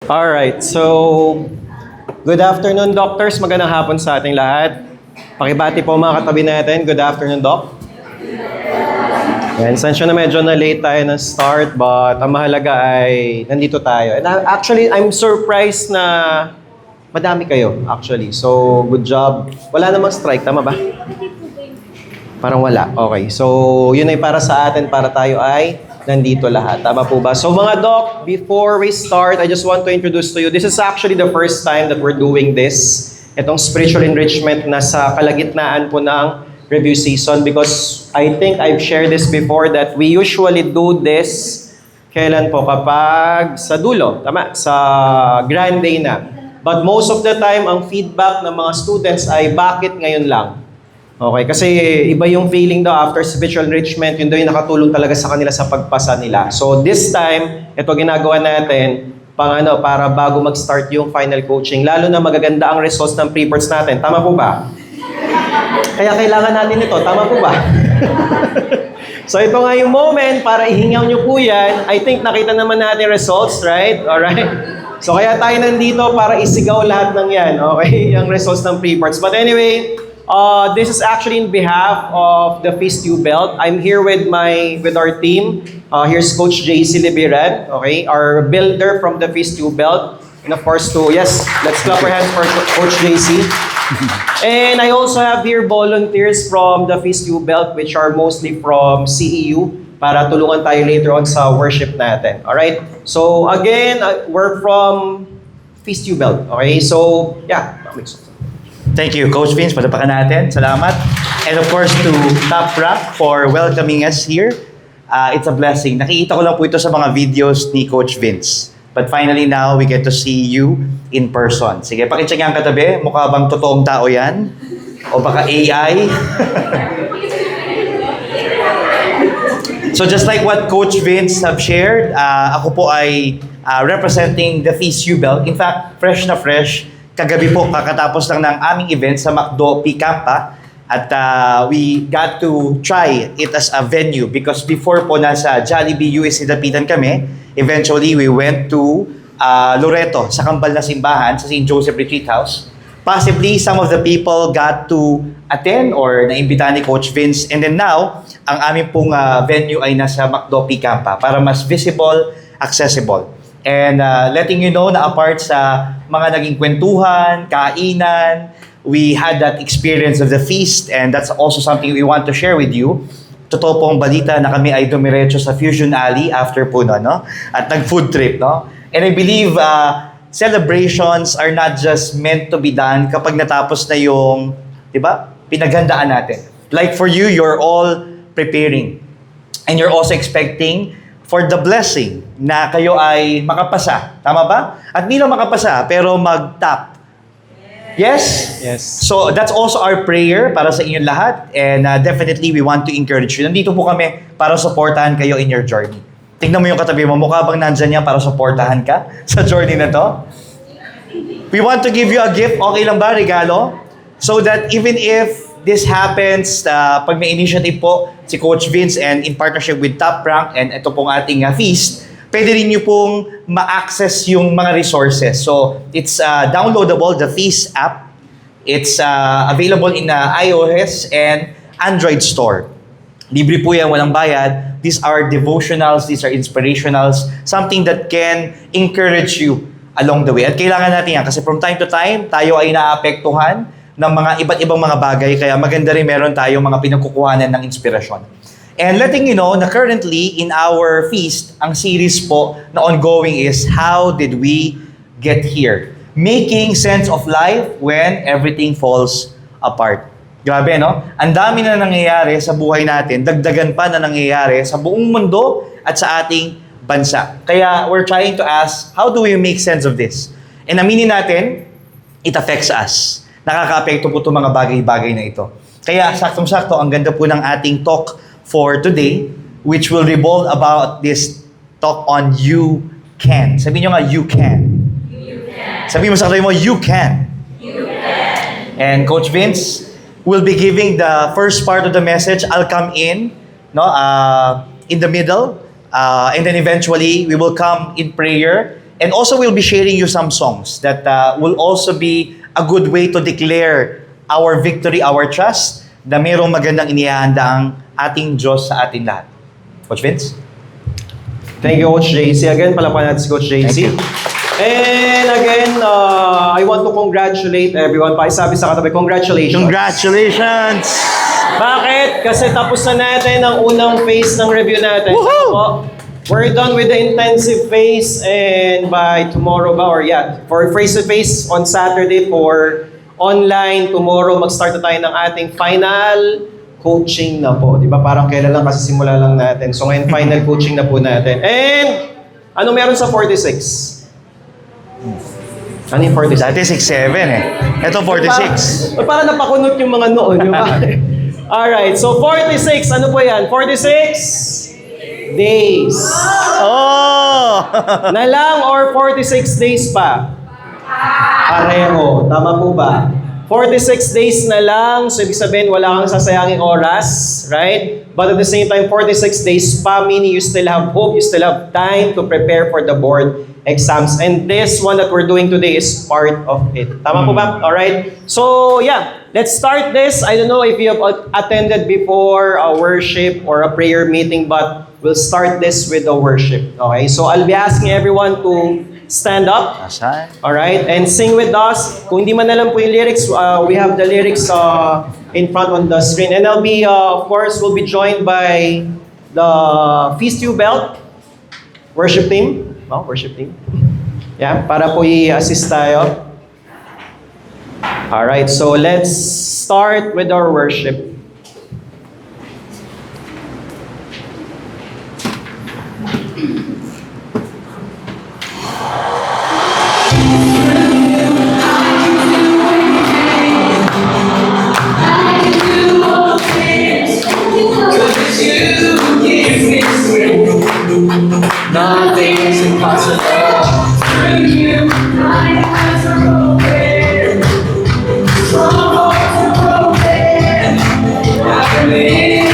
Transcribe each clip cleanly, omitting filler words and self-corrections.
Alright, so good afternoon doctors, magandang hapon sa ating lahat. Pakibati po mga katabi natin, good afternoon doc. Yan, sensya na medyo na late tayo ng start but ang mahalaga ay nandito tayo. And actually, I'm surprised na madami kayo actually. So, good job. Wala namang strike, tama ba? Parang wala. Okay. So, yun ay para sa atin, para tayo ay nandito lahat. Tama po ba? So, mga doc, before we start, I just want to introduce to you, this is actually the first time that we're doing this. Itong spiritual enrichment na sa kalagitnaan po ng review season because I think I've shared this before that we usually do this kailan po kapag sa dulo, tama? Sa grand day na. But most of the time, ang feedback ng mga students ay bakit ngayon lang? Okay, kasi iba yung feeling daw after spiritual enrichment, yun daw yung nakatulong talaga sa kanila sa pagpasa nila. So this time, ito ginagawa natin para bago mag-start yung final coaching. Lalo na magaganda ang results ng pre-boards natin. Tama po ba? Kaya kailangan natin ito. Tama po ba? So ito nga yung moment para ihingaw nyo po yan. I think nakita naman natin results, right? Alright? So kaya tayo nandito para isigaw lahat ng yan. Okay? Yung results ng pre-boards. But anyway, this is actually in behalf of the Feast You Belt. I'm here with our team. Here's Coach JC Libiran, okay, our builder from the Feast You Belt. And of course, let's clap our hands for Coach JC. And I also have here volunteers from the Feast You Belt, which are mostly from CEU, para tulungan tayo later on sa worship natin. Alright? So again, we're from Feast You Belt. Okay? So, yeah. Thank you, Coach Vince. Patapakan natin. Salamat. And of course, to Top Rock for welcoming us here. It's a blessing. Nakikita ko lang po ito sa mga videos ni Coach Vince. But finally now, we get to see you in person. Sige, pakitsa nga ang katabi. Mukha bang totoong tao yan? O baka AI? So just like what Coach Vince have shared, ako po ay representing the Feast You Belt. In fact, fresh na fresh. Kagabi po, kakatapos lang ng aming event sa McDo Picampa at we got to try it as a venue because before po nasa Jollibee USC Dapitan kami, eventually we went to Loreto sa kambal na simbahan sa St. Joseph Retreat House. Possibly some of the people got to attend or naimbitahan ni Coach Vince, and then now, ang aming pong venue ay nasa McDo Picampa para mas visible, accessible. And letting you know na apart sa mga naging kwentuhan, kainan, we had that experience of the feast, and that's also something we want to share with you. Totoo pong balita na kami ay dumiretso sa Fusion Alley after po no? At nag-food trip, no? And I believe celebrations are not just meant to be done kapag natapos na yung, di ba, pinaghandaan natin. Like for you, you're all preparing. And you're also expecting for the blessing na kayo ay makapasa. Tama ba? At hindi lang makapasa, pero mag-top. Yes? Yes. So that's also our prayer para sa inyong lahat. And definitely, we want to encourage you. Nandito po kami para supportahan kayo in your journey. Tingnan mo yung katabi mo. Mukha bang nandyan yan para supportahan ka sa journey na to? We want to give you a gift. Okay lang ba? Regalo? So that even if this happens, pag may initiative po si Coach Vince and in partnership with Top Rank and ito pong ating feast, pwede rin nyo pong ma-access yung mga resources. So, it's downloadable, the Feast app. It's available in iOS and Android store. Libre po yan, walang bayad. These are devotionals, these are inspirationals, something that can encourage you along the way. At kailangan natin yan kasi from time to time, tayo ay naapektuhan ng mga iba't ibang mga bagay, kaya maganda rin meron tayong mga pinagkukuhanan ng inspirasyon. And letting you know na currently in our feast, ang series po na ongoing is How Did We Get Here? Making sense of life when everything falls apart. Grabe, no? Ang dami na nangyayari sa buhay natin, dagdagan pa na nangyayari sa buong mundo at sa ating bansa. Kaya we're trying to ask, how do we make sense of this? And aminin natin, it affects us. Nakaka-apekto po itong mga bagay-bagay na ito. Kaya saktong-sakto, ang ganda po ng ating talk for today, which will revolve about this talk on you can. Sabihin nyo nga, you can. You can. Sabihin mo sa katabi mo, you can. You can. And Coach Vince will be giving the first part of the message. I'll come in, in the middle, and then eventually we will come in prayer. And also, we'll be sharing you some songs that will also be a good way to declare our victory, our trust, na mayroong magandang inihahanda ang ating Diyos sa ating lahat. Coach Vince? Thank you, Coach JC. Again, palapanan natin si Coach JC. And again, I want to congratulate everyone. Pakisabi sa katabi, congratulations. Congratulations! Bakit? Kasi tapos na natin ang unang phase ng review natin. Woohoo! So, we're done with the intensive phase and by tomorrow for face-to-face on Saturday, for online, tomorrow mag-start na tayo ng ating final coaching na po. Di ba? Parang kailan lang kasi simula lang natin. So ngayon, final coaching na po natin. And, ano meron sa 46? Ano yung 46? Dati 6'7" eh. Ito 46. Parang napakunot yung mga noon. Di ba? Alright, so 46, ano po yan? 46 days. Oh! Na lang or 46 days pa? Pareho. Tama po ba? 46 days na lang, so ibig sabihin wala kang sasayanging oras, right? But at the same time, 46 days pa, meaning you still have hope, you still have time to prepare for the board exams. And this one that we're doing today is part of it. Tama po ba? Alright? So, yeah. Let's start this. I don't know if you have attended before a worship or a prayer meeting, but we'll start this with a worship. Okay? So, I'll be asking everyone to stand up. Asan? Alright? And sing with us. Kung hindi man alam po yung lyrics, we have the lyrics in front on the screen. And I'll be, of course, we'll be joined by the Feast You Belt worship team. No, worship team. Yeah, para po i-assist tayo. Alright, so let's start with our worship. Nothing's impossible. Through you, my eyes are open. Strongholds are broken. I believe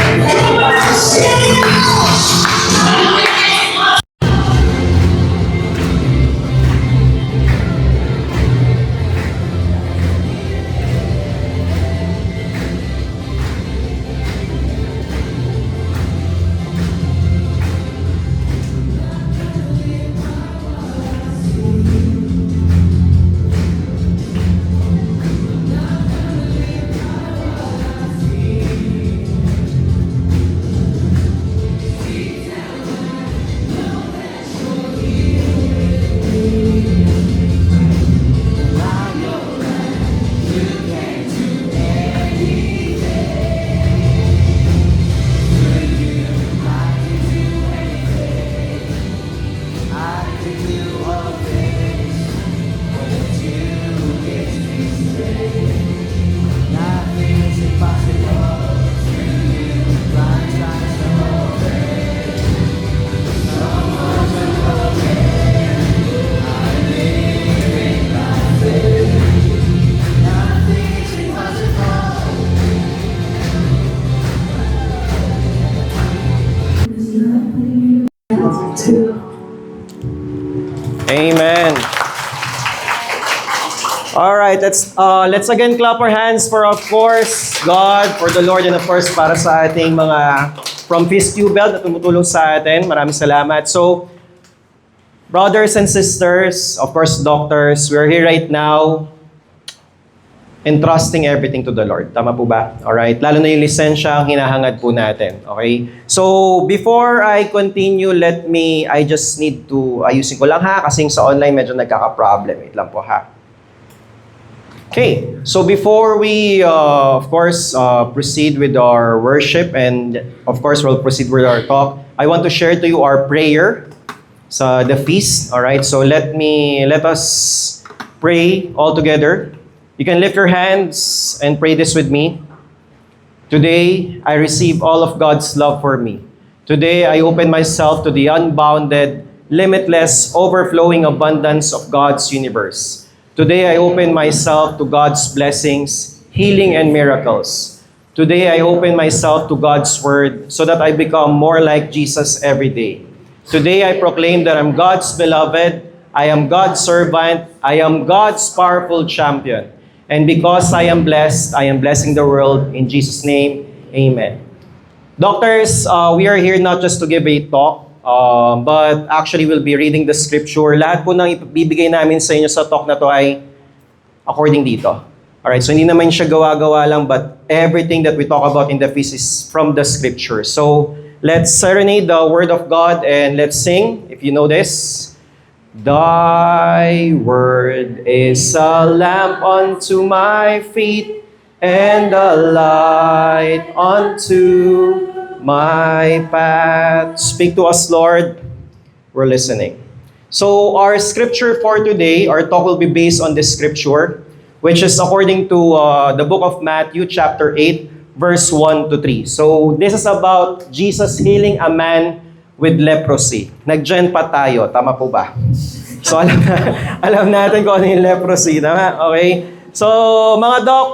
Amen. All right, let's again clap our hands for, of course, God, for the Lord, and of course, para sa ating mga from Feast You Belt na tumutulong sa atin. Maraming salamat. So, brothers and sisters, of course, doctors, we're here right now entrusting everything to the Lord. Tama po ba? Alright? Lalo na yung lisensya ang hinahangad po natin. Okay? So, before I continue, I just need to, ayusin ko lang ha, kasi sa online medyo nagkaka-problem. Wait lang po ha. Okay, so before we, of course, proceed with our worship, and of course, we'll proceed with our talk, I want to share to you our prayer sa the feast. Alright? So, let us pray all together. You can lift your hands and pray this with me. Today, I receive all of God's love for me. Today, I open myself to the unbounded, limitless, overflowing abundance of God's universe. Today, I open myself to God's blessings, healing, and miracles. Today, I open myself to God's Word so that I become more like Jesus every day. Today, I proclaim that I'm God's beloved, I am God's servant. I am God's powerful champion. And because I am blessed, I am blessing the world. In Jesus' name, amen. Doctors, we are here not just to give a talk, but actually we'll be reading the scripture. Lahat po ng ibibigay namin sa inyo sa talk na to ay according dito. Alright, so hindi naman siya gawa-gawa lang, but everything that we talk about in the feast is from the scripture. So, let's serenade the word of God and let's sing, if you know this. Thy word is a lamp unto my feet and a light unto my path. Speak to us, Lord. We're listening. So, our scripture for today, our talk will be based on this scripture, which is according to the book of Matthew, chapter 8, verse 1 to 3. So, this is about Jesus healing a man with leprosy. Nag-gen pa tayo, tama po ba? So, alam natin kung ano yung leprosy, tama? Okay? So, mga doc,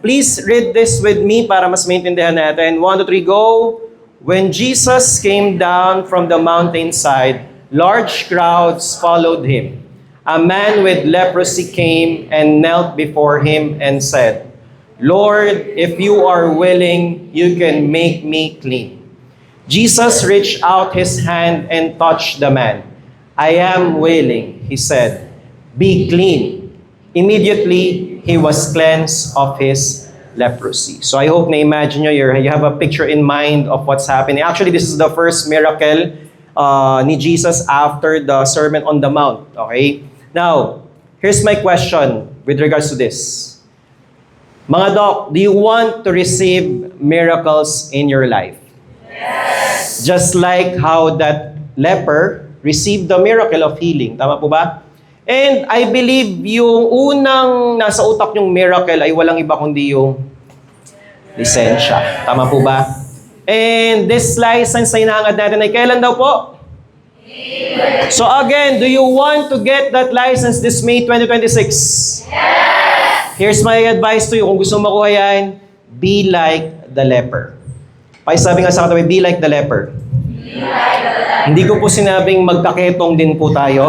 please read this with me para mas maintindihan natin. 1, 2, 3, go! When Jesus came down from the mountainside, large crowds followed him. A man with leprosy came and knelt before him and said, Lord, if you are willing, you can make me clean. Jesus reached out his hand and touched the man. I am willing, he said. Be clean. Immediately, he was cleansed of his leprosy. So I hope na-imagine nyo, you have a picture in mind of what's happening. Actually, this is the first miracle ni Jesus after the Sermon on the Mount. Okay? Now, here's my question with regards to this. Mga doc, do you want to receive miracles in your life? Yes! Just like how that leper received the miracle of healing. Tama po ba? And I believe yung unang nasa utak yung miracle ay walang iba kundi yung lisensya. Tama po ba? And this license na hinahangad natin ay kailan daw po? So again, do you want to get that license this May 2026? Yes! Here's my advice to you. Kung gusto mo makuha yan, be like the leper. Pakisabi nga sa katabi, be like the leper. Be like the leper. Hindi ko po sinabing magkaketong din po tayo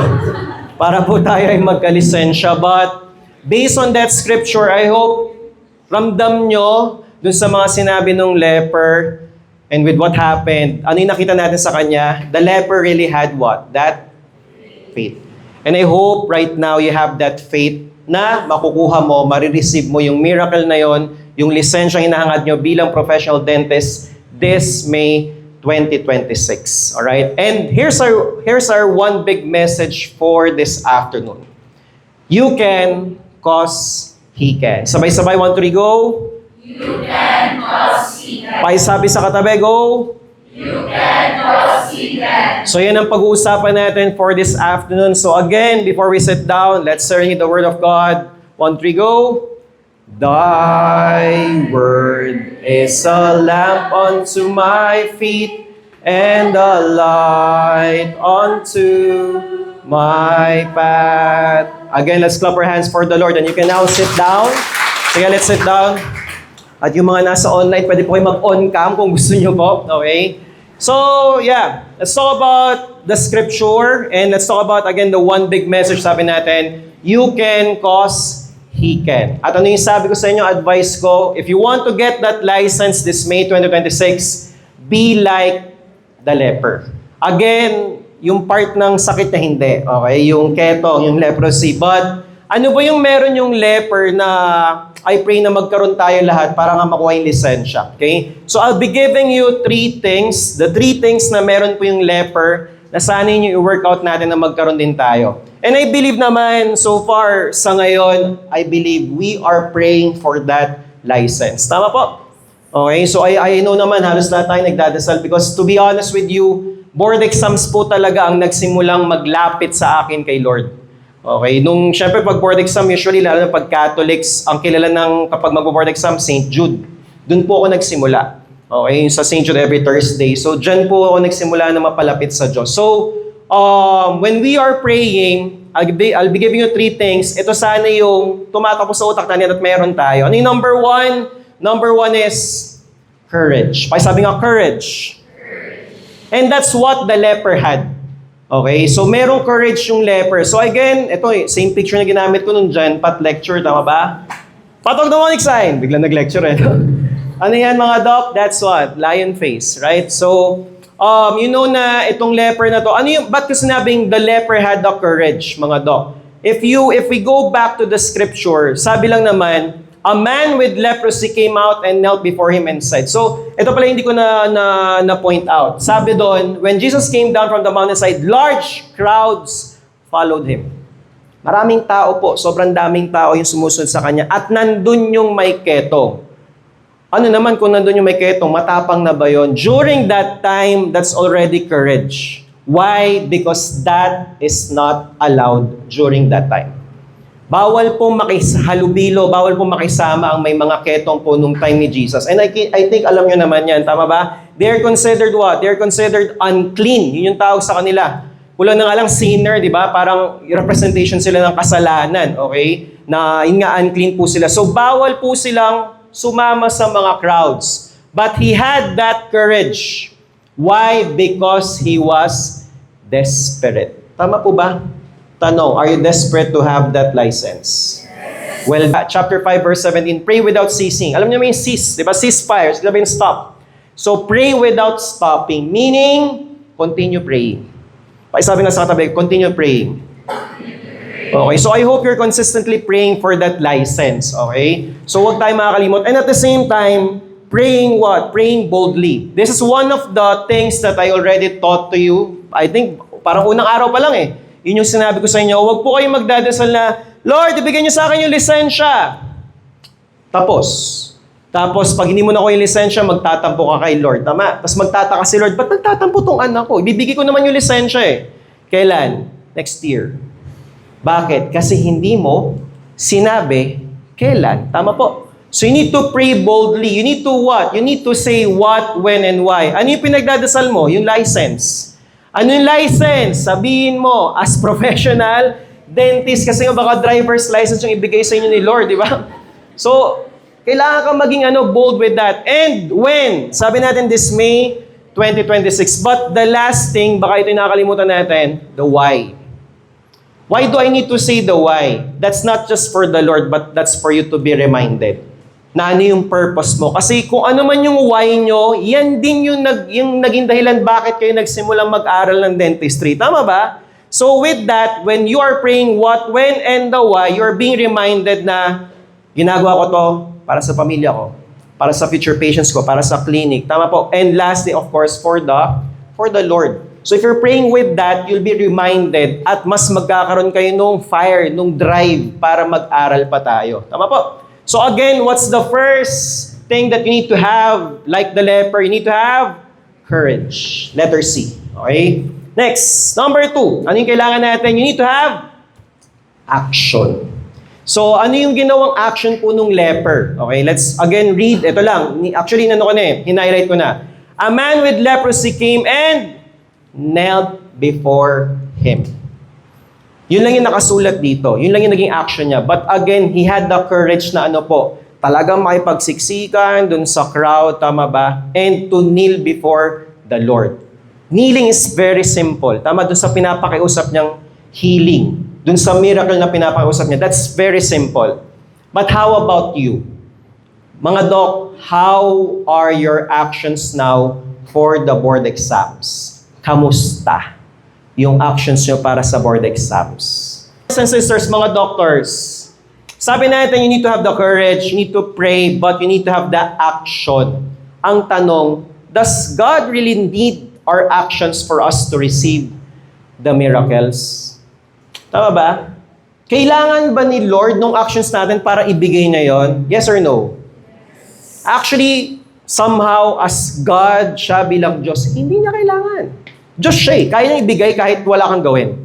para po tayo ay magkalisensya. But based on that scripture, I hope ramdam nyo dun sa mga sinabi ng leper. And with what happened, ano yung nakita natin sa kanya? The leper really had what? That faith. And I hope right now you have that faith na makukuha mo, marireceive mo yung miracle na yon, yung lisensyang hinahangad nyo bilang professional dentist this May 2026. Alright? And here's our one big message for this afternoon. You can, cause He can. Sabay-sabay, 1, 3, go! You can, cause He can. Pakisabi sa katabi, go! You can, cause He can. So yan ang pag-uusapan natin for this afternoon. So again, before we sit down, let's read the Word of God. 1, 3, go! Thy word is a lamp unto my feet and a light unto my path. Again, let's clap our hands for the Lord. And you can now sit down. Sige, let's sit down. At yung mga nasa online, pwede po kayo mag-on cam kung gusto nyo po. Okay? So, yeah. Let's talk about the scripture. And let's talk about, again, the one big message sabi natin. You can, cause He can. At ano yung sabi ko sa inyo, advice ko, if you want to get that license this May 2026, be like the leper. Again, yung part ng sakit na hindi. Okay? Yung ketong, yung leprosy. But, ano ba yung meron yung leper na I pray na magkaroon tayo lahat para nga makuha yung lisensya. Okay? So, I'll be giving you 3 things. The 3 things na meron po yung leper na sana yung i-workout natin na magkaroon din tayo. And I believe naman, so far, sa ngayon, I believe we are praying for that license. Tama po? Okay, so I know naman, halos lahat tayo nagdadasal because to be honest with you, board exams po talaga ang nagsimulang maglapit sa akin kay Lord. Okay, nung syempre pag board exam, usually lalo na pag Catholics, ang kilala ng kapag mag-board exam, St. Jude. Doon po ako nagsimula. Okay, sa St. Jude every Thursday. So, dyan po ako nagsimula na mapalapit sa Diyos. So, when we are praying, I'll be giving you 3 things. Ito sana yung tumatakbo sa utak natin at meron tayo. Ano yung number 1? Number 1 is courage. Pakisabi nga, courage. And that's what the leper had. Okay, so merong courage yung leper. So again, ito same picture na ginamit ko nung dyan, Pat lecture, tama ba? Patog demonic sign, biglang nag-lecture eh. Ano yan mga doc? That's what? Lion face, right? So, you know na itong leper na to, ba't ko sinabing the leper had the courage, mga doc? If we go back to the scripture, sabi lang naman, a man with leprosy came out and knelt before him and said. So, ito pala hindi ko na point out. Sabi doon, when Jesus came down from the mountainside, large crowds followed him. Maraming tao po, sobrang daming tao yung sumusunod sa kanya. At nandun yung may ketong. Ano naman kung nandun yung may ketong, matapang na ba yun? During that time, that's already courage. Why? Because that is not allowed during that time. Bawal po makihalubilo, bawal po makisama ang may mga ketong po nung time ni Jesus. And I think alam nyo naman yan, tama ba? They're considered what? They're considered unclean. Yun yung tawag sa kanila. Kulang na nga lang sinner, di ba? Parang representation sila ng kasalanan, okay? Na yun nga, unclean po sila. So bawal po silang sumama sa mga crowds. But he had that courage. Why? Because he was desperate. Tama po ba? Tanong, are you desperate to have that license? Well, chapter 5, verse 17, pray without ceasing. Alam niyo may cease, di ba? Ceasefire, sabi stop. So, pray without stopping, meaning, continue praying. Pakisabi nga sa katabi, continue praying. Okay, so I hope you're consistently praying for that license, okay? So, huwag tayo makakalimot. And at the same time, praying what? Praying boldly. This is one of the things that I already taught to you. I think, parang unang araw pa lang eh. Yun yung sinabi ko sa inyo, huwag po kayong magdadasal na, Lord, ibigay niyo sa akin yung lisensya. Tapos, pag hindi mo na ko yung lisensya, magtatampo ka kay Lord. Tama? Tapos magtataka si Lord, ba't nagtatampo tong anak ko? Ibibigay ko naman yung lisensya eh. Kailan? Next year. Bakit? Kasi hindi mo sinabi kailan. Tama po. So you need to pray boldly. You need to what? You need to say what, when, and why. Ano yung pinagdadasal mo? Yung license. Ano yung license? Sabihin mo, as professional dentist, kasi nga baka driver's license yung ibigay sa inyo ni Lord, di ba? So, kailangan kang maging bold with that. And when? Sabi natin this May 2026. But the last thing, baka ito yung nakakalimutan natin, the why. Why do I need to say the why? That's not just for the Lord, but that's for you to be reminded na ano yung purpose mo. Kasi kung ano man yung why nyo, yan din yung naging dahilan bakit kayo nagsimulang mag-aral ng dentistry. Tama ba? So with that, when you are praying what, when, and the why, you're being reminded na ginagawa ko to para sa pamilya ko, para sa future patients ko, para sa clinic. Tama po. And lastly, of course, for the Lord. So if you're praying with that, you'll be reminded at mas magkakaroon kayo nung fire, nung drive para mag-aral pa tayo. Tama po. So again, what's the first thing that you need to have, like the leper? You need to have courage. Letter C. Okay? Next, number 2. Ano yung kailangan natin? You need to have action. So, ano yung ginawang action po nung leper? Okay, let's again read. Ito lang. Actually, hinighlight ko na. A man with leprosy came and knelt before him. Yun lang yung nakasulat dito. Yun lang yung naging action niya. But again, he had the courage na talagang makipagsiksikan dun sa crowd, tama ba? And to kneel before the Lord. Kneeling is very simple. Tama dun sa pinapakiusap niyang healing. Dun sa miracle na pinapakiusap niya. That's very simple. But how about you? Mga doc, how are your actions now for the board exams? Kamusta yung actions nyo para sa board exams? Brothers and sisters, mga doctors, sabi natin, you need to have the courage, you need to pray, but you need to have the action. Ang tanong, does God really need our actions for us to receive the miracles? Tama ba? Kailangan ba ni Lord nung actions natin para ibigay niya yon? Yes or no? Actually, somehow, as God, siya bilang Diyos, hindi niya kailangan. Diyos siya kaya niyang ibigay kahit wala kang gawin.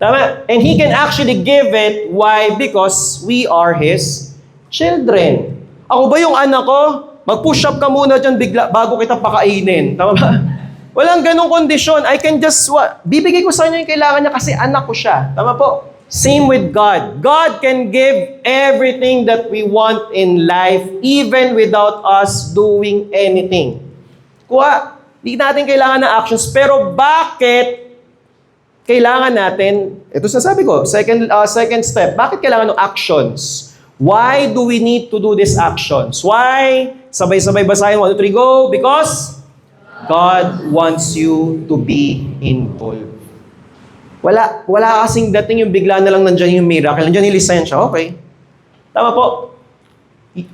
Tama? And He can actually give it. Why? Because we are His children. Ako ba yung anak ko? Mag-push up ka muna dyan bigla, bago kita pakainin. Tama ba? Walang ganong kondisyon. I can just, bibigay ko sa inyo yung kailangan niya kasi anak ko siya. Tama po? Same with God. God can give everything that we want in life even without us doing anything. Di natin kailangan ng actions. Pero bakit kailangan natin, ito sasabi ko, second step, bakit kailangan ng actions? Why do we need to do these actions? Why? Sabay-sabay basahin, 1, 2, 3, go! Because God wants you to be involved. Wala kasing dating yung bigla na lang nandiyan yung miracle, nandiyan yung lisensya, okay. Tama po.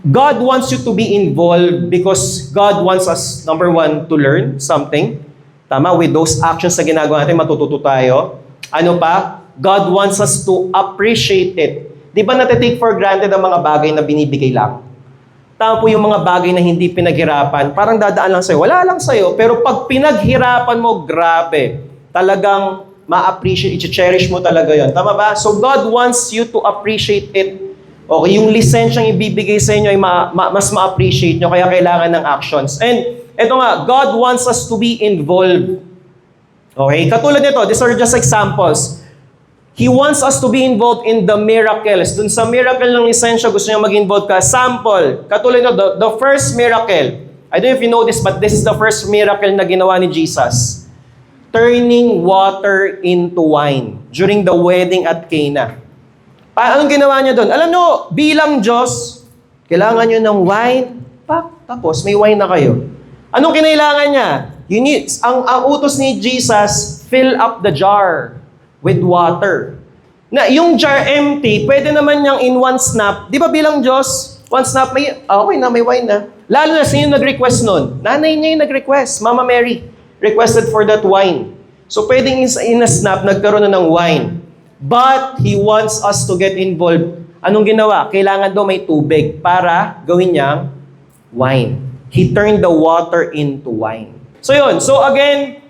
God wants you to be involved because God wants us, number one, to learn something. Tama, with those actions na ginagawa natin, matututo tayo. Ano pa? God wants us to appreciate it. Di ba natitake for granted ang mga bagay na binibigay lang? Tama po yung mga bagay na hindi pinaghirapan, parang dadaan lang sa'yo. Wala lang sa'yo, pero pag pinaghirapan mo, grabe. Talagang ma-appreciate, i-cherish mo talaga yon. Tama ba? So God wants you to appreciate it. Okay, yung lisensyang ibibigay sa inyo ay mas ma-appreciate nyo, kaya kailangan ng actions. And eto nga, God wants us to be involved. Okay, katulad nito, these are just examples. He wants us to be involved in the miracles. Dun sa miracle ng lisensya, gusto niya mag-involve ka. Sample, katulad nito, the first miracle. I don't know if you know this, but this is the first miracle na ginawa ni Jesus. Turning water into wine during the wedding at Cana. Anong ginawa niya doon? Alam nyo, bilang Diyos, kailangan nyo ng wine, tapos may wine na kayo. Anong kinailangan niya? Ang utos ni Jesus, fill up the jar with water. Na yung jar empty, pwede naman niyang in one snap. Di ba bilang Diyos, one snap, okay na, may wine na. Lalo na, sino nag-request nun? Nanay niya yung nag-request, Mama Mary, requested for that wine. So pwedeng in a snap, nagkaroon na ng wine. But He wants us to get involved. Anong ginawa? Kailangan daw may tubig para gawin niyang wine. He turned the water into wine. So yun. So again,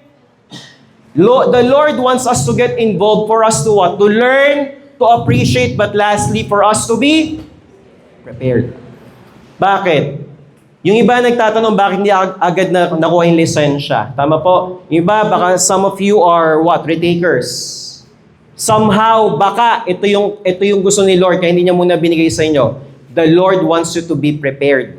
the Lord wants us to get involved for us to what? To learn, to appreciate, but lastly, for us to be prepared. Bakit? Yung iba nagtatanong, bakit hindi agad na nakuha yung lisensya? Tama po. Yung iba, baka some of you are what? Retakers. Somehow, baka ito yung gusto ni Lord, kaya hindi niya muna binigay sa inyo. The Lord wants you to be prepared.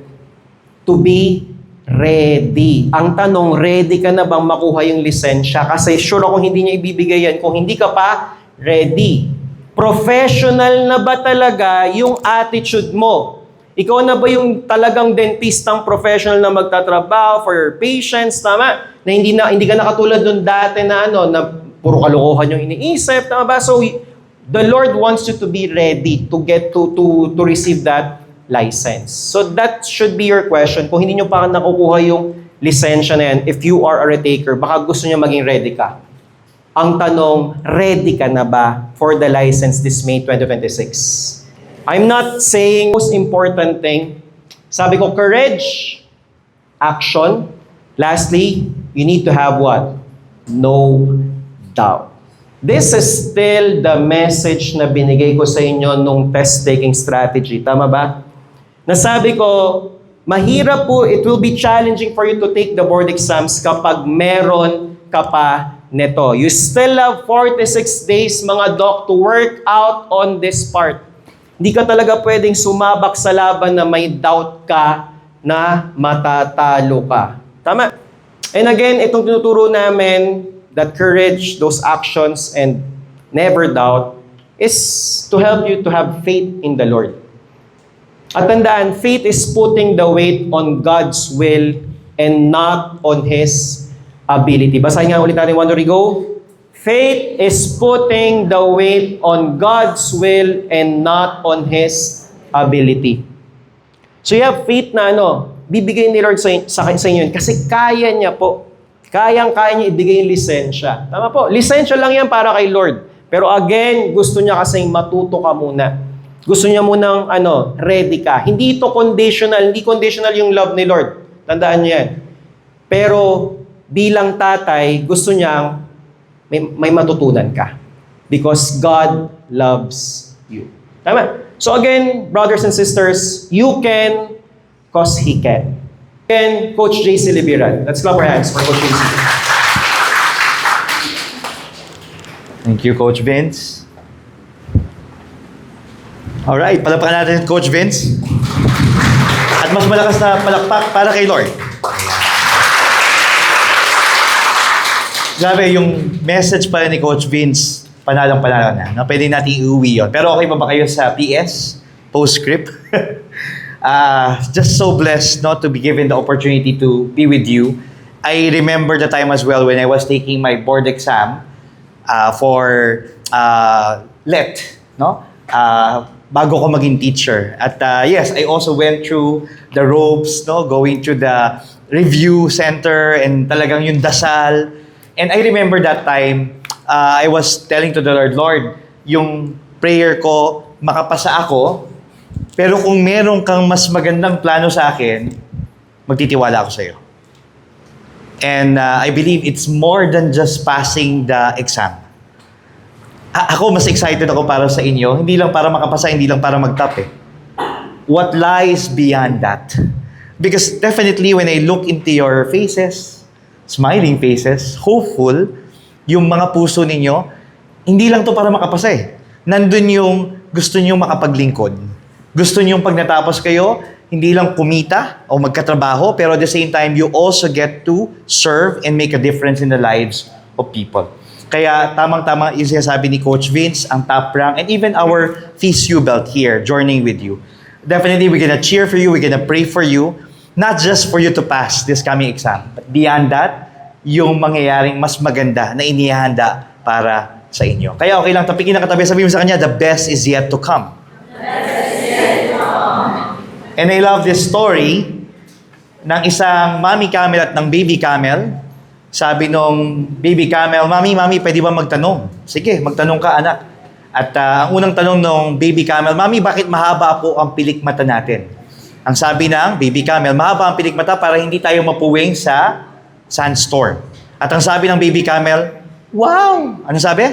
To be ready. Ang tanong, ready ka na bang makuha yung lisensya? Kasi sure ako hindi niya ibibigay yan kung hindi ka pa ready. Professional na ba talaga yung attitude mo? Ikaw na ba yung talagang dentistang professional na magtatrabaho for your patients, tama? Na hindi ka nakatulad nung dati na na puro kalokohan yung iniisip, tama ba? So the Lord wants you to be ready to get to receive that license. So that should be your question. Kung hindi nyo pa nakukuha yung lisensya na yan, if you are a retaker, baka gusto nyo maging ready ka. Ang tanong, ready ka na ba for the license this May 2026? I'm not saying most important thing. Sabi ko, courage, action. Lastly, you need to have what? No doubt. This is still the message na binigay ko sa inyo nung test-taking strategy. Tama ba? Nasabi ko, mahirap po, it will be challenging for you to take the board exams kapag meron ka pa neto. You still have 46 days, mga doc, to work out on this part. Hindi ka talaga pwedeng sumabak sa laban na may doubt ka na matatalo ka. Tama? And again, itong tinuturo namin, that courage, those actions, and never doubt, is to help you to have faith in the Lord. At tandaan, faith is putting the weight on God's will and not on His ability. Basahin nga ulit natin 1 to go. Faith is putting the weight on God's will and not on His ability. So you have faith na bibigay ni Lord sa inyo yun kasi kaya niya po. Kayang-kaya niya ibigay yung lisensya. Tama po, lisensya lang yan para kay Lord. Pero again, gusto niya kasing matuto ka muna. Gusto niya munang ready ka. Hindi ito conditional, hindi conditional yung love ni Lord. Tandaan niyo yan. Pero bilang tatay, gusto niyang may matutunan ka. Because God loves you. Tama? So again, brothers and sisters, you can because He can. And Coach JC Libiran. Let's clap our hands for Coach JC. Thank you, Coach Vince. Alright, palakpakan natin Coach Vince. At mas malakas na palakpak para kay Lord. Grabe, yung message pala ni Coach Vince, panalang-panalo na. No? Pwede natin iuwi yun. Pero okay pa ba kayo sa PS? Postscript? Just so blessed not to be given the opportunity to be with you. I remember the time as well when I was taking my board exam for LET, no? Bago ko maging teacher. At yes, I also went through the ropes, no? Going to the review center and talagang yung dasal. And I remember that time, I was telling to the Lord, yung prayer ko, makapasa ako, pero kung meron kang mas magandang plano sa akin, magtitiwala ako sa iyo. And I believe it's more than just passing the exam. Ako, mas excited ako para sa inyo. Hindi lang para makapasa, hindi lang para mag-top eh. What lies beyond that? Because definitely when I look into your faces, smiling faces, hopeful, yung mga puso ninyo, hindi lang to para makapasa eh. Nandun yung gusto nyo makapaglingkod. Gusto nyo pag natapos kayo, hindi lang kumita o magkatrabaho, pero at the same time, you also get to serve and make a difference in the lives of people. Kaya tamang-tama yung sinasabi ni Coach Vince, ang top rank, and even our FISU belt here, joining with you. Definitely, we're gonna cheer for you, we're gonna pray for you, not just for you to pass this coming exam, but beyond that, yung mangyayaring mas maganda na inihanda para sa inyo. Kaya okay lang, tapikin na katabi, sabihin mo sa kanya, the best is yet to come. And I love this story ng isang mommy camel at ng baby camel. Sabi nung baby camel, Mami, pwede ba magtanong? Sige, magtanong ka anak. At ang unang tanong nung baby camel, Mami, bakit mahaba po ang pilikmata natin? Ang sabi ng baby camel, mahaba ang pilikmata para hindi tayo mapuwing sa sandstorm. At ang sabi ng baby camel, wow! Ano sabi?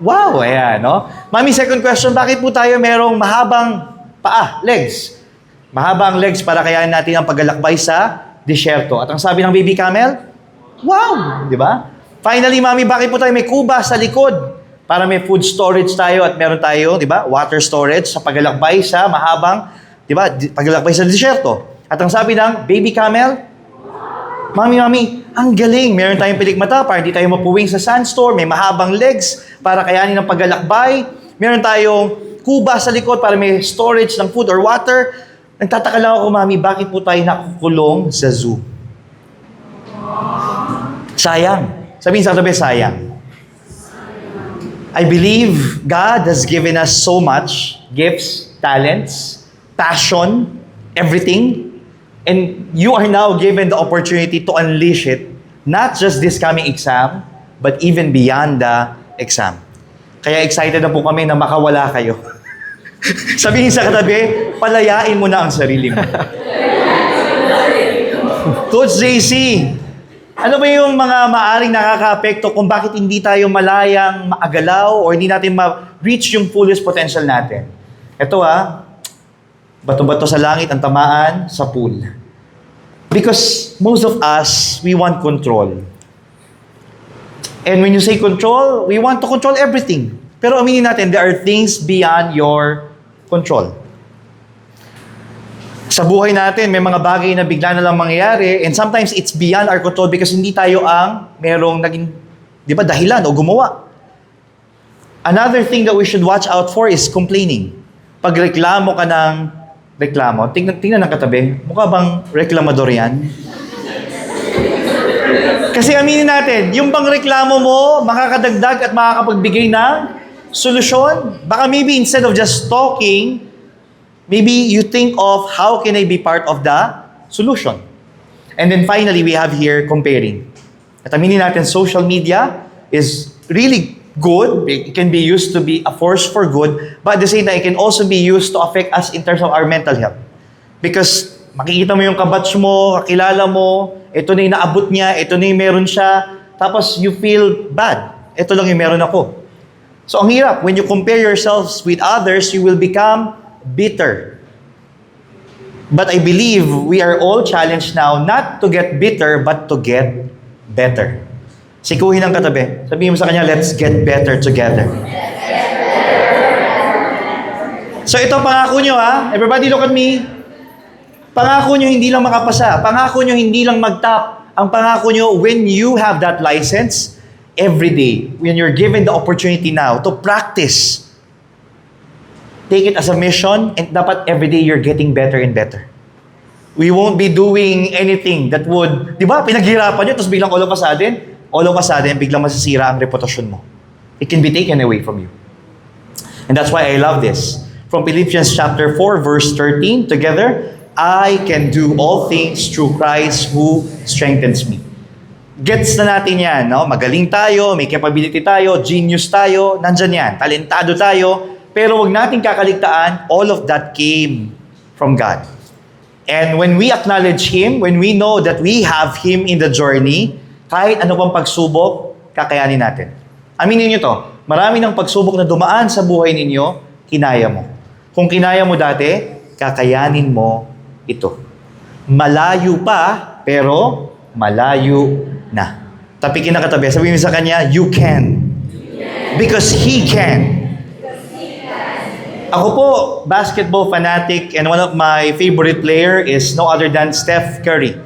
Wow! Ayan, no? Mami, second question, bakit po tayo merong mahabang paa, legs? Mahaba ang legs para kayanin natin ang paglalakbay sa disyerto. At ang sabi ng baby camel, wow! Di ba? Finally, Mami, bakit po tayo may kuba sa likod? Para may food storage tayo at meron tayo, di ba? Water storage sa paglalakbay sa mahabang, di ba? Paglalakbay sa disyerto. At ang sabi ng baby camel, Mami, ang galing. Meron tayong pilikmata para hindi tayo mapuwing sa sandstorm. May mahabang legs para kayanin ang paglalakbay. Meron tayong kuba sa likod para may storage ng food or water. Nagtataka lang ako, Mami, bakit po tayo nakukulong sa zoo? Sayang. Sabihin sa katabi, sayang. I believe God has given us so much, gifts, talents, passion, everything. And you are now given the opportunity to unleash it, not just this coming exam, but even beyond the exam. Kaya excited na po kami na makawala kayo. Sabihin sa katabi, palayain mo na ang sarili mo. Coach JC, ano ba yung mga maaring nakaka-apekto kung bakit hindi tayo malayang maagalaw o hindi natin ma-reach yung fullest potential natin? Ito bato-bato sa langit ang tamaan sa pool. Because most of us, we want control. And when you say control, we want to control everything. Pero aminin natin, there are things beyond your control. Sa buhay natin, may mga bagay na bigla na lang mangyayari and sometimes it's beyond our control because hindi tayo ang merong naging, di ba, dahilan o gumawa. Another thing that we should watch out for is complaining. Pag reklamo ka ng reklamo, tingnan ng katabi, mukha bang reklamador yan? Kasi aminin natin, yung bang reklamo mo, makakadagdag at makakapagbigay ng solusyon? Baka maybe instead of just talking, maybe you think of how can I be part of the solution. And then finally, we have here comparing. At aminin natin, social media is really good. It can be used to be a force for good, but at the same time, it can also be used to affect us in terms of our mental health. Because makikita mo yung kabatch mo, kakilala mo, ito na yung naabot niya, ito na yung meron siya, tapos you feel bad. Ito lang yung meron ako. So ang hirap, when you compare yourselves with others, you will become bitter. But I believe we are all challenged now not to get bitter, but to get better. Sikuhin ang katabi. Sabihin mo sa kanya, let's get better together. So ito pangako nyo Everybody look at me. Pangako nyo hindi lang makapasa. Pangako nyo hindi lang mag-top. Ang pangako nyo, when you have that license, every day, when you're given the opportunity now to practice, take it as a mission, and dapat every day you're getting better and better. We won't be doing anything that would, di ba, pinaghirapan nyo, tapos biglang all of a sudden, biglang masisira ang reputasyon mo. It can be taken away from you. And that's why I love this. From Philippians chapter 4, verse 13, together, I can do all things through Christ who strengthens me. Gets na natin yan, no? Magaling tayo, may capability tayo, genius tayo, nandyan yan, talentado tayo, pero wag nating kakaligtaan, all of that came from God. And when we acknowledge Him, when we know that we have Him in the journey, kahit ano pang pagsubok, kakayanin natin. Aminin nyo to, marami ng pagsubok na dumaan sa buhay ninyo, kinaya mo. Kung kinaya mo dati, kakayanin mo ito. Malayo pa, pero malayo na. Tapikin na katabi, sabihin mo sa kanya, you can. Because He can. Ako po, basketball fanatic, and one of my favorite player is no other than Steph Curry.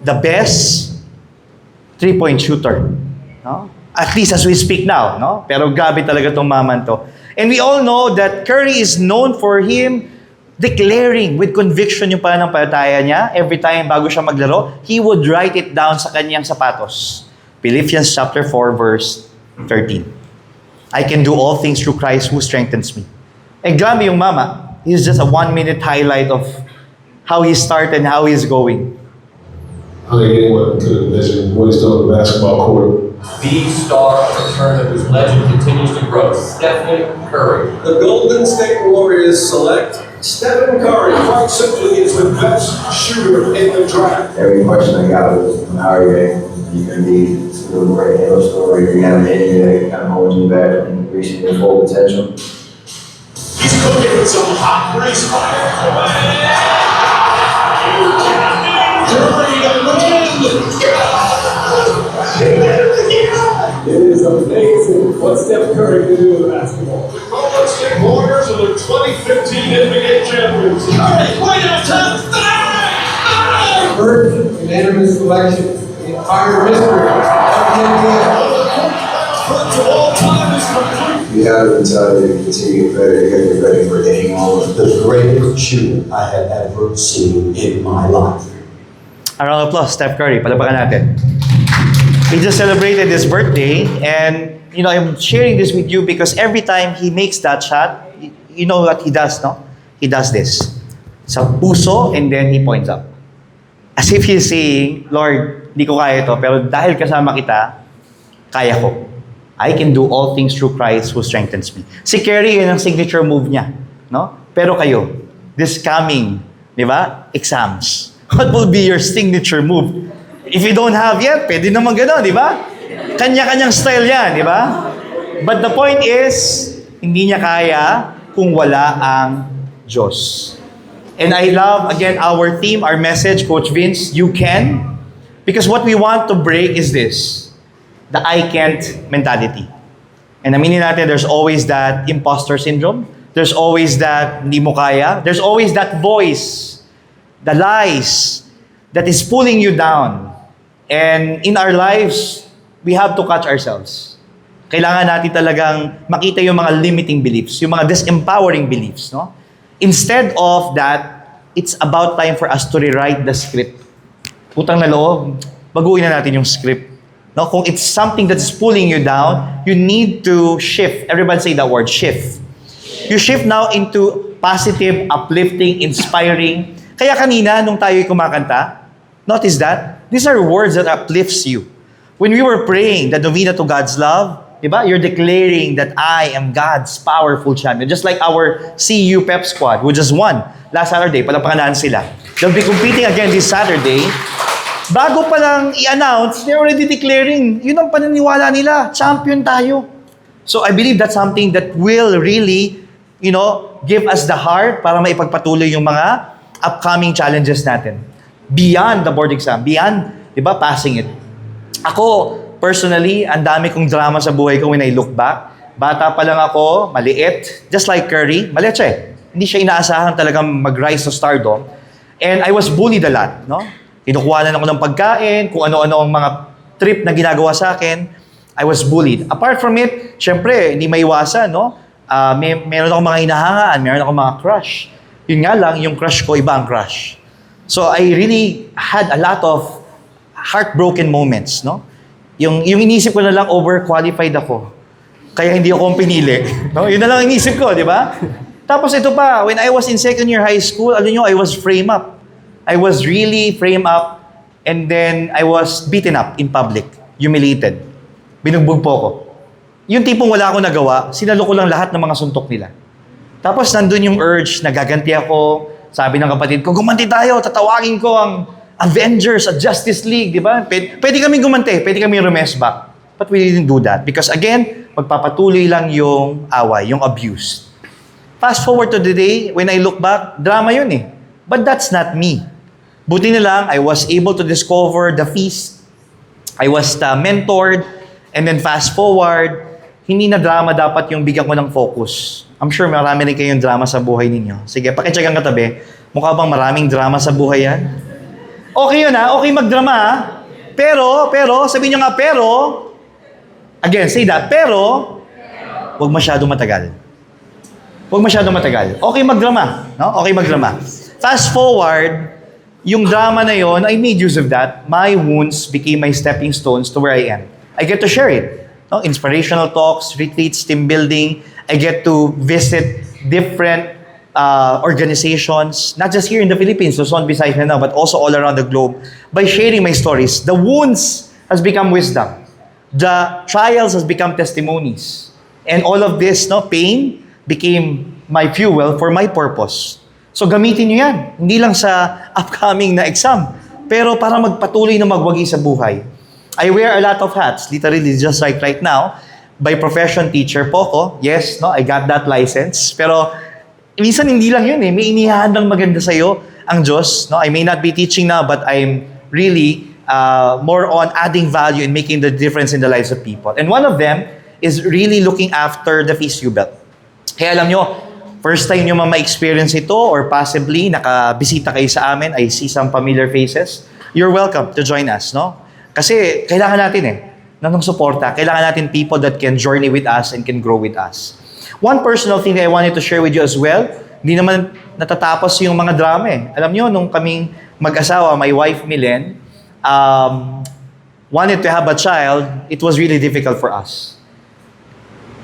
The best three-point shooter. No? At least as we speak now. No? Pero grabe talaga itong maman to. And we all know that Curry is known for him declaring with conviction yung pananampalataya niya. Every time bago siya maglaro, he would write it down sa kanyang sapatos. Philippians chapter 4, verse 13. I can do all things through Christ who strengthens me. Eh, grabe yung mama. He's just a 1-minute highlight of how he started and how he's going. I think anyone could envision what he's doing on the basketball court. The star of a tournament whose legend continues to grow, Stephen Curry. The Golden State Warriors select Stephen Curry. Quite simply, is the best shooter in the draft. Every question I got was, how are you? You can be doing a great halo story. You got an enemy that kind of holds you back from reaching your full potential. He's cooking with some hot grease fire. Curry to It is amazing what Steph Curry can do with basketball. The Golden State Warriors are the 2015 NBA champions. Curry, wait a time! First unanimous selection in entire history of the NBA. To all time is complete. You have until you continue to get better, you got to get ready for hitting all of The greatest shooter I have ever seen in my life. A round of applause, Steph Curry. Palapakan natin. He just celebrated his birthday, and you know, I'm sharing this with you because every time he makes that shot, you know what he does, no? He does this. Sa puso, and then he points up. As if he's saying, Lord, di ko kaya ito, pero dahil kasama kita, kaya ko. I can do all things through Christ who strengthens me. Si Curry, yun ang signature move niya, no? Pero kayo, this coming, di ba? Exams. What will be your signature move? If you don't have yet, pwede naman gano'n, di ba? Kanya-kanyang style yan, di ba? But the point is, hindi niya kaya kung wala ang Diyos. And I love, again, our theme, our message, Coach Vince, you can. Because what we want to break is this, the I can't mentality. And aminin natin, there's always that imposter syndrome. There's always that hindi mo kaya. There's always that voice, the lies, that is pulling you down. And in our lives, we have to catch ourselves. Kailangan natin talagang makita yung mga limiting beliefs, yung mga disempowering beliefs, no? Instead of that, it's about time for us to rewrite the script. Utang na loob, baguhin na natin yung script. No? Kung it's something that's pulling you down, you need to shift. Everybody say that word, shift. You shift now into positive, uplifting, inspiring. Kaya kanina, nung tayo'y kumakanta, notice that? These are words that uplifts you. When we were praying the novena to God's love, diba? You're declaring that I am God's powerful champion. Just like our CU Pep Squad, who just won last Saturday. Palapakan sila. They'll be competing again this Saturday. Bago pa lang i-announce, they're already declaring, yun ang paniniwala nila, champion tayo. So I believe that's something that will really, you know, give us the heart para maipagpatuloy yung mga upcoming challenges natin. Beyond the board exam, beyond, di ba, passing it. Ako, personally, ang dami kong drama sa buhay ko when I look back. Bata pa lang ako, maliit, just like Curry, maliit siya eh. Hindi siya inaasahan talagang mag-rise to stardom. And I was bullied a lot, no? Kinukuhanan ako ng pagkain, kung ano-ano ang mga trip na ginagawa sa akin. I was bullied. Apart from it, syempre, hindi maiwasan, no? Meron akong mga hinahangaan, meron akong mga crush. Yun nga lang, yung crush ko, iba ang crush. So I really had a lot of heartbroken moments, no? Yung inisip ko na lang, overqualified ako. Kaya hindi ako pinili. No? Yun na lang inisip ko, di ba? Tapos ito pa, when I was in second year high school, alam nyo, I was framed up. I was really framed up, and then I was beaten up in public, humiliated. Binugbog po ako. Yung tipong wala akong nagawa, sinalo ko lang lahat ng mga suntok nila. Tapos nandun yung urge, nagaganti ako. Sabi ng kapatid ko, gumanti tayo, tatawagin ko ang Avengers at Justice League, di ba? Pwede kaming gumanti, pwede kaming rumesback. But we didn't do that. Because again, magpapatuloy lang yung away, yung abuse. Fast forward to the day, when I look back, drama yun eh. But that's not me. Buti na lang, I was able to discover the feast. I was mentored. And then fast forward, hindi na drama dapat yung bigyan ko ng focus. I'm sure marami rin kayong drama sa buhay ninyo. Sige, pakitsak ang katabi. Mukha bang maraming drama sa buhay yan? Okay yun ha, okay magdrama ha. Pero, sabihin nyo nga again, say that, pero, huwag masyado matagal. Huwag masyado matagal. Okay magdrama, no? Okay magdrama. Fast forward, yung drama na yon, I made use of that. My wounds became my stepping stones to where I am. I get to share it. No? Inspirational talks, retreats, team building. I get to visit different organizations, not just here in the Philippines, Luzon, Visayas, Mindanao, but also all around the globe. By sharing my stories, the wounds has become wisdom. The trials has become testimonies. And all of this, pain became my fuel for my purpose. So gamitin nyo yan. Hindi lang sa upcoming na exam, pero para magpatuloy na magwagi sa buhay. I wear a lot of hats, literally just like right now. By profession, teacher po ko. Yes, I got that license. Pero minsan hindi lang yun eh. May inihahandang maganda sa'yo ang Diyos. I may not be teaching now, but I'm really more on adding value and making the difference in the lives of people. And one of them is really looking after the Feast Jubel. Kaya alam nyo, first time nyo ma-experience ito or possibly nakabisita kayo sa amin, I see some familiar faces, you're welcome to join us, no? Kasi kailangan natin ng suporta. Kailangan natin people that can journey with us and can grow with us. One personal thing that I wanted to share with you as well, hindi naman natatapos yung mga drama eh. Alam nyo, nung kaming mag-asawa, my wife Milen, wanted to have a child, it was really difficult for us.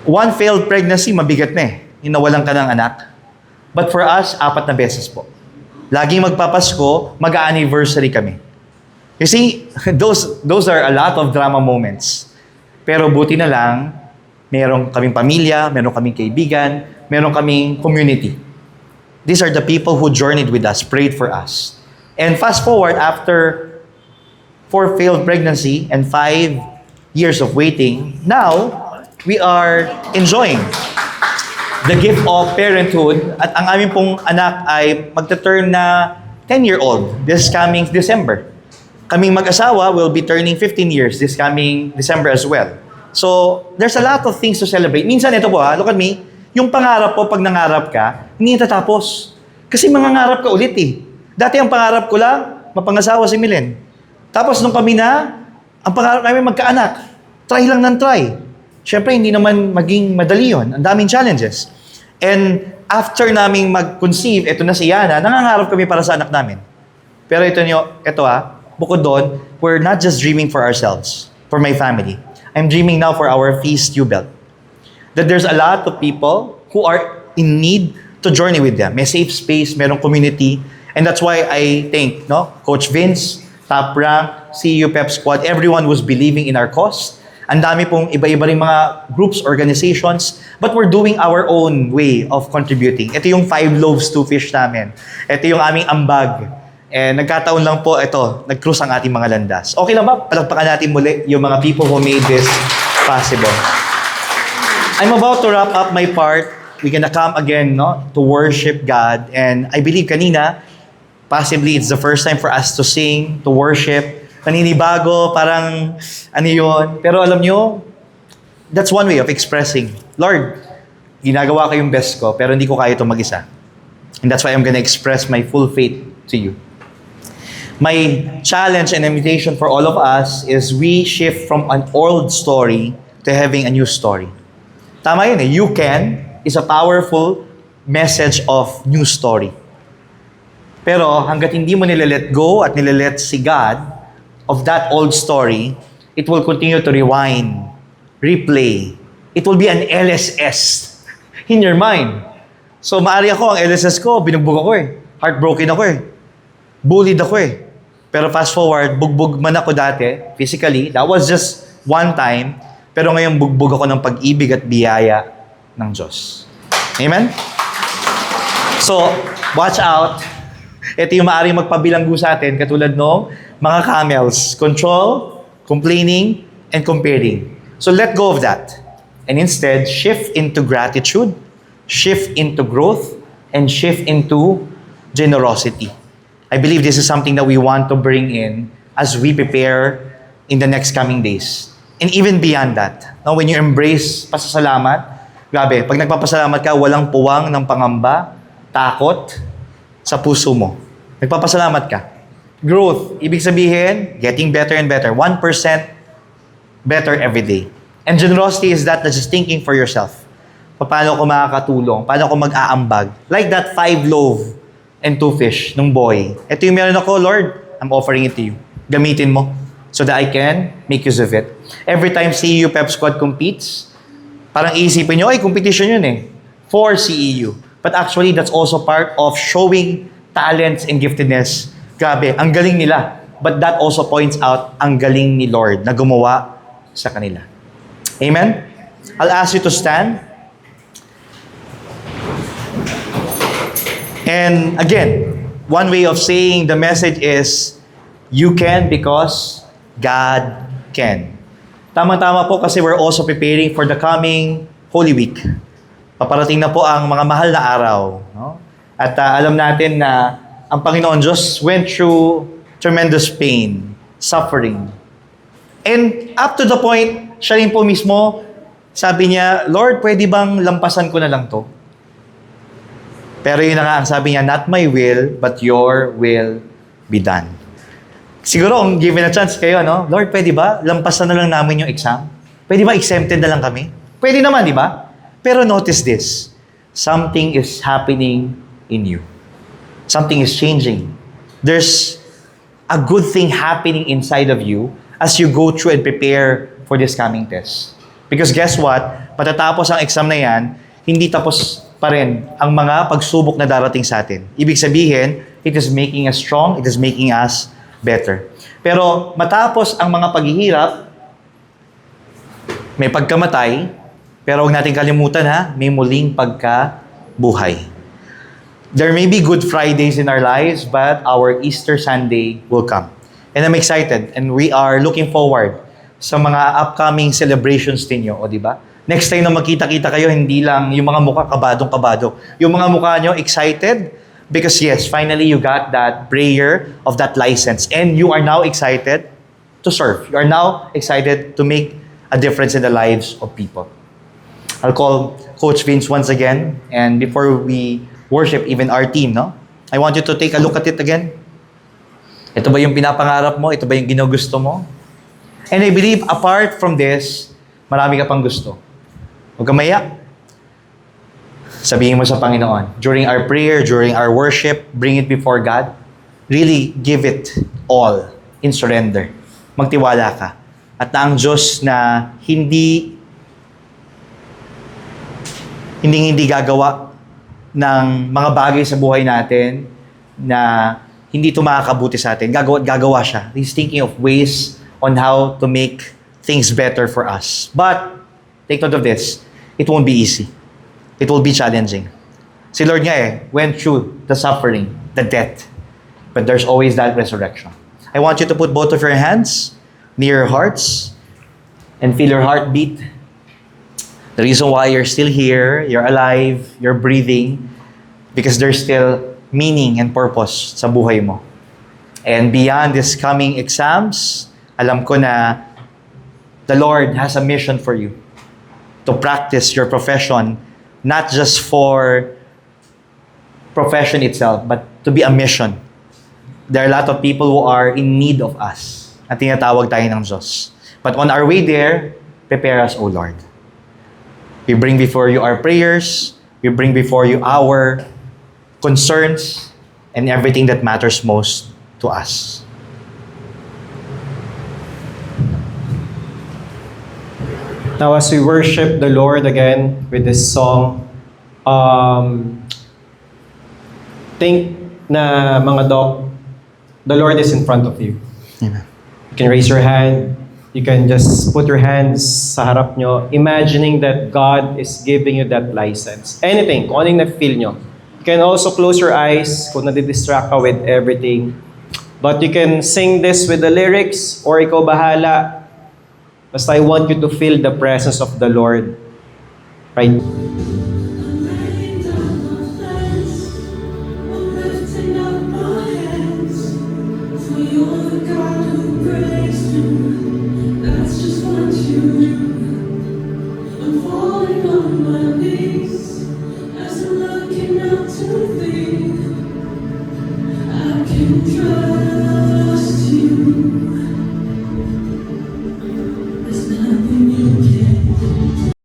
One failed pregnancy, mabigat na eh. Yung nawalan ka ng anak. But for us, 4 na beses po. Laging magpapasko, mag-anniversary kami. You see, those are a lot of drama moments. Pero buti na lang, meron kaming pamilya, meron kaming kaibigan, meron kaming community. These are the people who journeyed with us, prayed for us. And fast forward, after 4 failed pregnancy and 5 years of waiting, now, we are enjoying the gift of parenthood. At ang aming pong anak ay magta-turn na 10-year-old this coming December. Kaming mag-asawa will be turning 15 years this coming December as well. So, there's a lot of things to celebrate. Minsan, ito po look at me, yung pangarap po, pag nangarap ka, hindi tatapos. Kasi mangangarap ka ulit eh. Dati ang pangarap ko lang, mapangasawa si Milen. Tapos nung kami ang pangarap namin magkaanak, try lang ng try. Siyempre, hindi naman maging madali yun. Ang daming challenges. And after naming mag-conceive, ito na si Yana, nangangarap kami para sa anak namin. Pero ito bukod doon, we're not just dreaming for ourselves, for my family. I'm dreaming now for our Feast Jubel. That there's a lot of people who are in need to journey with them. May safe space, merong community. And that's why I think, Coach Vince, Top Rank, CU Pep Squad, everyone was believing in our cause. Ang dami pong iba-iba ring mga groups, organizations, but we're doing our own way of contributing. Ito yung 5 loaves, 2 fish namin. Ito yung aming ambag. And nagkataon lang po, nag-cruise ang ating mga landas. Okay lang ba? Palagpakan natin muli yung mga people who made this possible. I'm about to wrap up my part. We're gonna come again, to worship God. And I believe kanina, possibly it's the first time for us to sing, to worship. Naninibago, parang yun. Pero alam nyo, that's one way of expressing, Lord, ginagawa ko yung best ko, pero hindi ko kaya ito mag-isa. And that's why I'm gonna express my full faith to you. My challenge and invitation for all of us is we shift from an old story to having a new story. Tama yun eh. You can is a powerful message of new story. Pero hanggat hindi mo nile-let go at nile-let si God of that old story, it will continue to rewind, replay. It will be an LSS in your mind. So maari ako, ang LSS ko, binugbog ako eh. Heartbroken ako eh. Bullied ako eh. Pero fast forward, bugbog man ako dati, physically, that was just one time, pero ngayon bugbog ako ng pag-ibig at biyaya ng Diyos. Amen? So, watch out. Ito yung maaaring magpabilanggo sa atin, katulad ng mga camels. Control, complaining, and comparing. So let go of that. And instead, shift into gratitude, shift into growth, and shift into generosity. I believe this is something that we want to bring in as we prepare in the next coming days. And even beyond that, now when you embrace pasasalamat, grabe, pag nagpapasalamat ka, walang puwang ng pangamba, takot sa puso mo. Nagpapasalamat ka. Growth, ibig sabihin, getting better and better. 1% better every day. And generosity is that just thinking for yourself. Paano ko makakatulong? Paano ko mag-aambag? Like that 5 loaf and 2 fish nung boy. Ito yung meron ako, Lord, I'm offering it to you. Gamitin mo so that I can make use of it. Every time CEU Pep Squad competes, parang iisipin nyo, ay, competition yun eh. For CEU. But actually, that's also part of showing talents and giftedness. Grabe, ang galing nila. But that also points out ang galing ni Lord na gumawa sa kanila. Amen? I'll ask you to stand. And again, one way of saying the message is, you can because God can. Tama-tama po kasi we're also preparing for the coming Holy Week. Paparating na po ang mga mahal na araw. No? At alam natin na ang Panginoon Diyos went through tremendous pain, suffering. And up to the point, siya rin po mismo, sabi niya, Lord, pwede bang lampasan ko na lang to? Pero yun na nga, ang sabi niya, not my will, but your will be done. Siguro, kung given a chance kayo, no? Lord, pwede ba? Lampasan na lang namin yung exam? Pwede ba exempted na lang kami? Pwede naman, di ba? Pero notice this. Something is happening in you. Something is changing. There's a good thing happening inside of you as you go through and prepare for this coming test. Because guess what? Patatapos ang exam na yan, hindi tapos pa rin ang mga pagsubok na darating sa atin. Ibig sabihin, it is making us strong, it is making us better. Pero matapos ang mga paghihirap, may pagkamatay, pero huwag natin kalimutan ha, may muling pagkabuhay. There may be Good Fridays in our lives, but our Easter Sunday will come. And I'm excited, and we are looking forward sa mga upcoming celebrations ninyo, o di ba? Next time na magkita-kita kayo, hindi lang yung mga mukha kabadong-kabado. Yung mga mukha nyo excited because yes, finally you got that prayer of that license and you are now excited to serve. You are now excited to make a difference in the lives of people. I'll call Coach Vince once again, and before we worship even our team, no? I want you to take a look at it again. Ito ba yung pinapangarap mo? Ito ba yung ginugusto mo? And I believe apart from this, marami ka pang gusto. Huwag kang maiyak. Sabihin mo sa Panginoon, during our prayer, during our worship, bring it before God. Really give it all in surrender. Magtiwala ka. At na ang Diyos na hindi gagawa ng mga bagay sa buhay natin na hindi ito makakabuti sa atin. Gagawa siya. He's thinking of ways on how to make things better for us. But, take note of this, it won't be easy. It will be challenging. Si Lord nga went through the suffering, the death. But there's always that resurrection. I want you to put both of your hands near your hearts and feel your heartbeat. The reason why you're still here, you're alive, you're breathing, because there's still meaning and purpose sa buhay mo. And beyond these coming exams, alam ko na the Lord has a mission for you to practice your profession, not just for profession itself, but to be a mission. There are a lot of people who are in need of us. At tinatawag tayo ng Diyos. But on our way there, Prepare us, O Lord. We bring before you our prayers. We bring before you our concerns and everything that matters most to us. Now, as we worship the Lord again with this song, think na mga doc, the Lord is in front of you. Amen. You can raise your hand. You can just put your hands sa harap nyo, imagining that God is giving you that license. Anything, kung anong na-feel nyo. You can also close your eyes kung nadidistract ka with everything. But you can sing this with the lyrics or ikaw bahala. Basta I want you to feel the presence of the Lord right